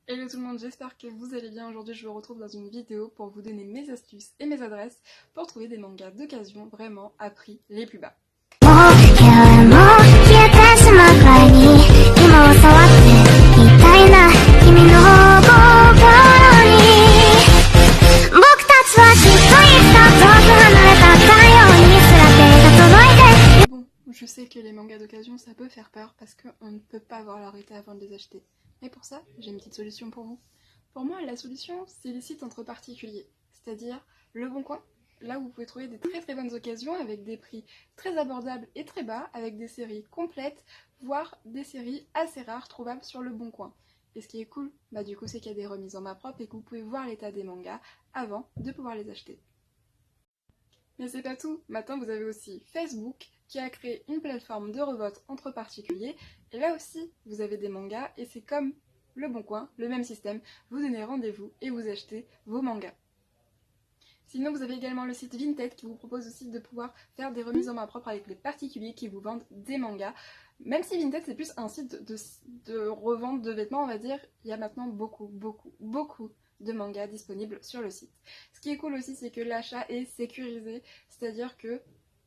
Hello tout le monde, j'espère que vous allez bien. Aujourd'hui je vous retrouve dans une vidéo pour vous donner mes astuces et mes adresses pour trouver des mangas d'occasion vraiment à prix les plus bas. Bon, je sais que les mangas d'occasion ça peut faire peur parce qu'on ne peut pas voir leur état avant de les acheter. Mais pour ça, j'ai une petite solution pour vous. Pour moi, la solution, c'est les sites entre particuliers, c'est-à-dire Le Bon Coin. Là où vous pouvez trouver des très bonnes occasions avec des prix très abordables et très bas, avec des séries complètes, voire des séries assez rares trouvables sur Le Bon Coin. Et ce qui est cool, du coup, c'est qu'il y a des remises en main propre et que vous pouvez voir l'état des mangas avant de pouvoir les acheter. Mais c'est pas tout, maintenant vous avez aussi Facebook qui a créé une plateforme de revote entre particuliers, et là aussi vous avez des mangas, et c'est comme Le Bon Coin, le même système, vous donnez rendez-vous et vous achetez vos mangas. Sinon vous avez également le site Vinted qui vous propose aussi de pouvoir faire des remises en main propre avec les particuliers qui vous vendent des mangas. Même si Vinted c'est plus un site de revente de vêtements, on va dire, il y a maintenant beaucoup de mangas disponibles sur le site. Ce qui est cool aussi, c'est que l'achat est sécurisé, c'est-à-dire que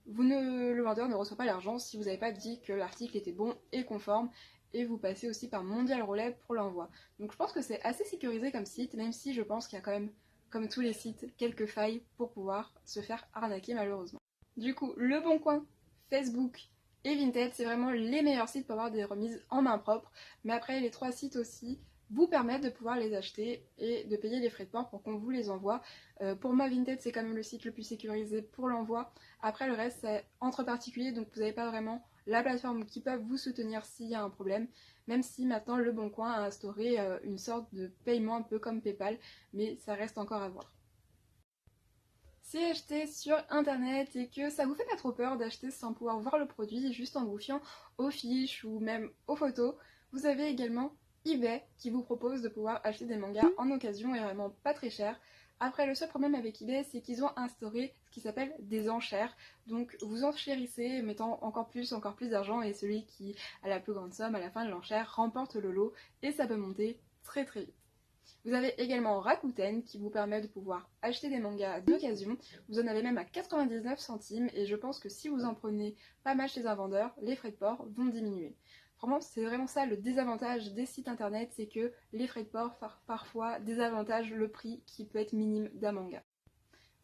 le vendeur ne reçoit pas l'argent si vous n'avez pas dit que l'article était bon et conforme, et vous passez aussi par Mondial Relais pour l'envoi. Donc je pense que c'est assez sécurisé comme site, même si je pense qu'il y a quand même, comme tous les sites, quelques failles pour pouvoir se faire arnaquer malheureusement. Du coup, Le Bon Coin, Facebook et Vinted, c'est vraiment les meilleurs sites pour avoir des remises en main propre, mais après les trois sites aussi vous permettent de pouvoir les acheter et de payer les frais de port pour qu'on vous les envoie. Pour moi, Vinted, c'est quand même le site le plus sécurisé pour l'envoi. Après, le reste, c'est entre particuliers, donc vous n'avez pas vraiment la plateforme qui peut vous soutenir s'il y a un problème, même si maintenant Le Bon Coin a instauré une sorte de paiement un peu comme PayPal, mais ça reste encore à voir. Si acheter sur internet et que ça vous fait pas trop peur d'acheter sans pouvoir voir le produit, juste en vous fiant aux fiches ou même aux photos, vous avez également eBay qui vous propose de pouvoir acheter des mangas en occasion et vraiment pas très cher. Après, le seul problème avec eBay, c'est qu'ils ont instauré ce qui s'appelle des enchères. Donc vous enchérissez, mettant encore plus d'argent, et celui qui a la plus grande somme à la fin de l'enchère remporte le lot, et ça peut monter très vite. Vous avez également Rakuten qui vous permet de pouvoir acheter des mangas d'occasion. Vous en avez même à 99 centimes, et je pense que si vous en prenez pas mal chez un vendeur, les frais de port vont diminuer. Vraiment, c'est vraiment ça le désavantage des sites internet, c'est que les frais de port parfois désavantagent le prix qui peut être minime d'un manga.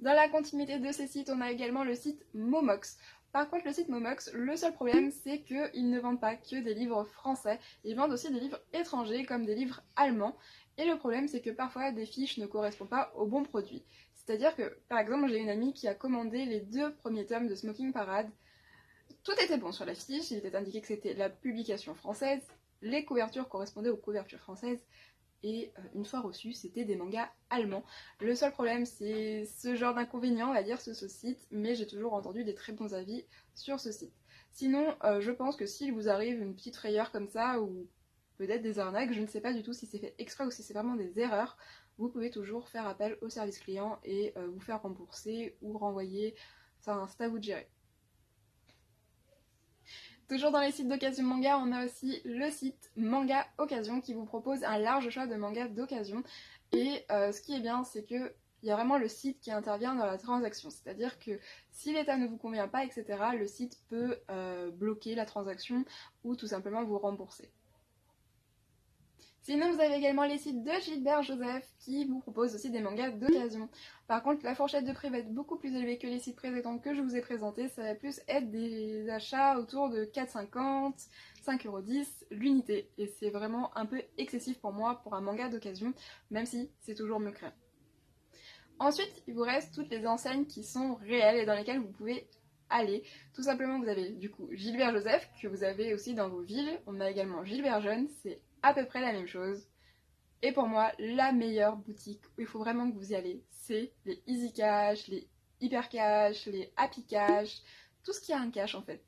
Dans la continuité de ces sites, on a également le site Momox. Par contre, le site Momox, le seul problème, c'est qu'ils ne vendent pas que des livres français, ils vendent aussi des livres étrangers, comme des livres allemands. Et le problème, c'est que parfois, des fiches ne correspondent pas au bon produit. C'est-à-dire que, par exemple, j'ai une amie qui a commandé les 2 premiers tomes de Smoking Parade. Tout était bon sur la fiche, il était indiqué que c'était la publication française, les couvertures correspondaient aux couvertures françaises, et une fois reçu, c'était des mangas allemands. Le seul problème, c'est ce genre d'inconvénient, on va dire, sur ce site, mais j'ai toujours entendu des très bons avis sur ce site. Sinon, je pense que s'il vous arrive une petite frayeur comme ça, ou peut-être des arnaques, je ne sais pas du tout si c'est fait exprès ou si c'est vraiment des erreurs, vous pouvez toujours faire appel au service client et vous faire rembourser ou renvoyer, ça c'est à vous de gérer. Toujours dans les sites d'occasion manga, on a aussi le site Manga Occasion qui vous propose un large choix de mangas d'occasion. Et ce qui est bien, c'est que il y a vraiment le site qui intervient dans la transaction. C'est-à-dire que si l'état ne vous convient pas, etc., le site peut bloquer la transaction ou tout simplement vous rembourser. Sinon, vous avez également les sites de Gilbert Joseph qui vous proposent aussi des mangas d'occasion. Par contre, la fourchette de prix va être beaucoup plus élevée que les sites précédents que je vous ai présentés. Ça va plus être des achats autour de 4,50, 5,10€ l'unité. Et c'est vraiment un peu excessif pour moi pour un manga d'occasion, même si c'est toujours mieux que rien. Ensuite, il vous reste toutes les enseignes qui sont réelles et dans lesquelles vous pouvez aller. Tout simplement, vous avez du coup Gilbert Joseph, que vous avez aussi dans vos villes. On a également Gilbert Jeune, c'est à peu près la même chose. Et pour moi, la meilleure boutique où il faut vraiment que vous y allez, c'est les Easy Cash, les Hyper Cash, les Happy Cash, tout ce qui a un cash en fait.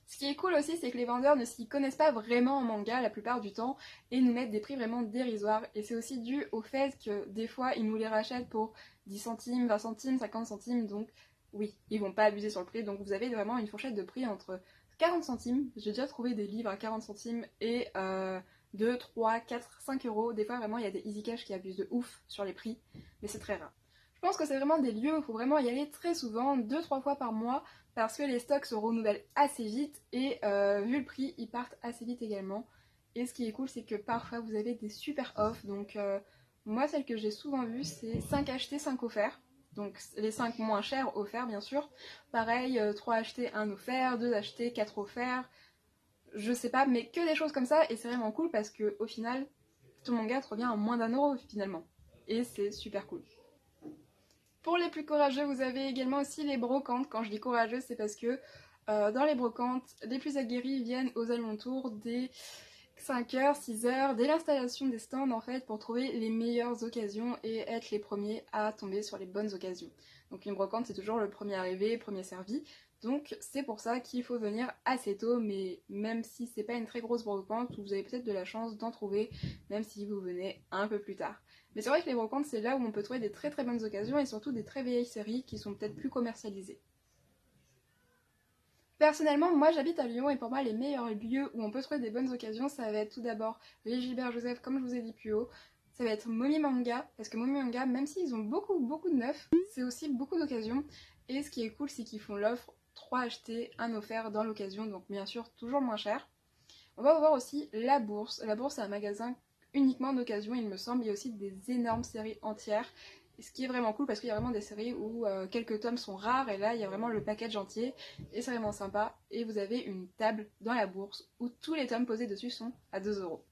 Ce qui est cool aussi, c'est que les vendeurs ne s'y connaissent pas vraiment en manga la plupart du temps et nous mettent des prix vraiment dérisoires. Et c'est aussi dû au fait que des fois, ils nous les rachètent pour 10 centimes, 20 centimes, 50 centimes. Donc oui, ils vont pas abuser sur le prix. Donc vous avez vraiment une fourchette de prix entre 40 centimes. J'ai déjà trouvé des livres à 40 centimes et 2, 3, 4, 5 euros. Des fois vraiment il y a des easy cash qui abusent de ouf sur les prix, mais c'est très rare. Je pense que c'est vraiment des lieux où il faut vraiment y aller très souvent, 2-3 fois par mois, parce que les stocks se renouvellent assez vite et vu le prix, ils partent assez vite également. Et ce qui est cool, c'est que parfois vous avez des super offs. Donc moi, celle que j'ai souvent vue, c'est 5 achetés, 5 offerts. Donc les 5 moins chers offerts, bien sûr. Pareil, 3 achetés, 1 offert, 2 achetés, 4 offerts. Je sais pas, mais que des choses comme ça. Et c'est vraiment cool parce que au final, tout mon gars te revient à moins d'1 euro finalement. Et c'est super cool. Pour les plus courageux, vous avez également aussi les brocantes. Quand je dis courageux, c'est parce que dans les brocantes, les plus aguerris viennent aux alentours des 5h, 6h, dès l'installation des stands en fait, pour trouver les meilleures occasions et être les premiers à tomber sur les bonnes occasions. Donc une brocante, c'est toujours le premier arrivé, premier servi. Donc c'est pour ça qu'il faut venir assez tôt, mais même si c'est pas une très grosse brocante, vous avez peut-être de la chance d'en trouver, même si vous venez un peu plus tard. Mais c'est vrai que les brocantes, c'est là où on peut trouver des très très bonnes occasions et surtout des très vieilles séries qui sont peut-être plus commercialisées. Personnellement, moi j'habite à Lyon et pour moi les meilleurs lieux où on peut trouver des bonnes occasions, ça va être tout d'abord les Gilbert Joseph, comme je vous ai dit plus haut. Ça va être Momi Manga, parce que Momi Manga, même s'ils ont beaucoup de neufs, c'est aussi beaucoup d'occasions. Et ce qui est cool, c'est qu'ils font l'offre 3 achetés, 1 offert dans l'occasion, donc bien sûr toujours moins cher. On va voir aussi La Bourse. La Bourse, c'est un magasin uniquement d'occasion, il me semble. Il y a aussi des énormes séries entières. Ce qui est vraiment cool parce qu'il y a vraiment des séries où quelques tomes sont rares et là il y a vraiment le package entier et c'est vraiment sympa. Et vous avez une table dans la bourse où tous les tomes posés dessus sont à 2 euros.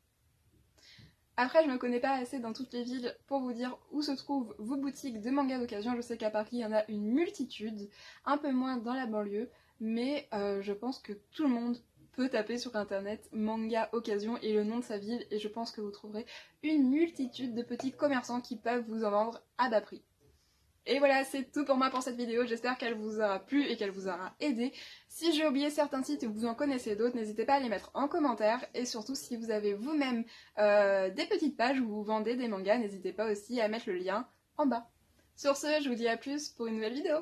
Après, je ne me connais pas assez dans toutes les villes pour vous dire où se trouvent vos boutiques de manga d'occasion. Je sais qu'à Paris, il y en a une multitude, un peu moins dans la banlieue, mais je pense que tout le monde peut taper sur internet manga occasion et le nom de sa ville et je pense que vous trouverez une multitude de petits commerçants qui peuvent vous en vendre à bas prix. Et voilà, c'est tout pour moi pour cette vidéo, j'espère qu'elle vous aura plu et qu'elle vous aura aidé. Si j'ai oublié certains sites et que vous en connaissez d'autres, n'hésitez pas à les mettre en commentaire. Et surtout, si vous avez vous-même des petites pages où vous vendez des mangas, n'hésitez pas aussi à mettre le lien en bas. Sur ce, je vous dis à plus pour une nouvelle vidéo.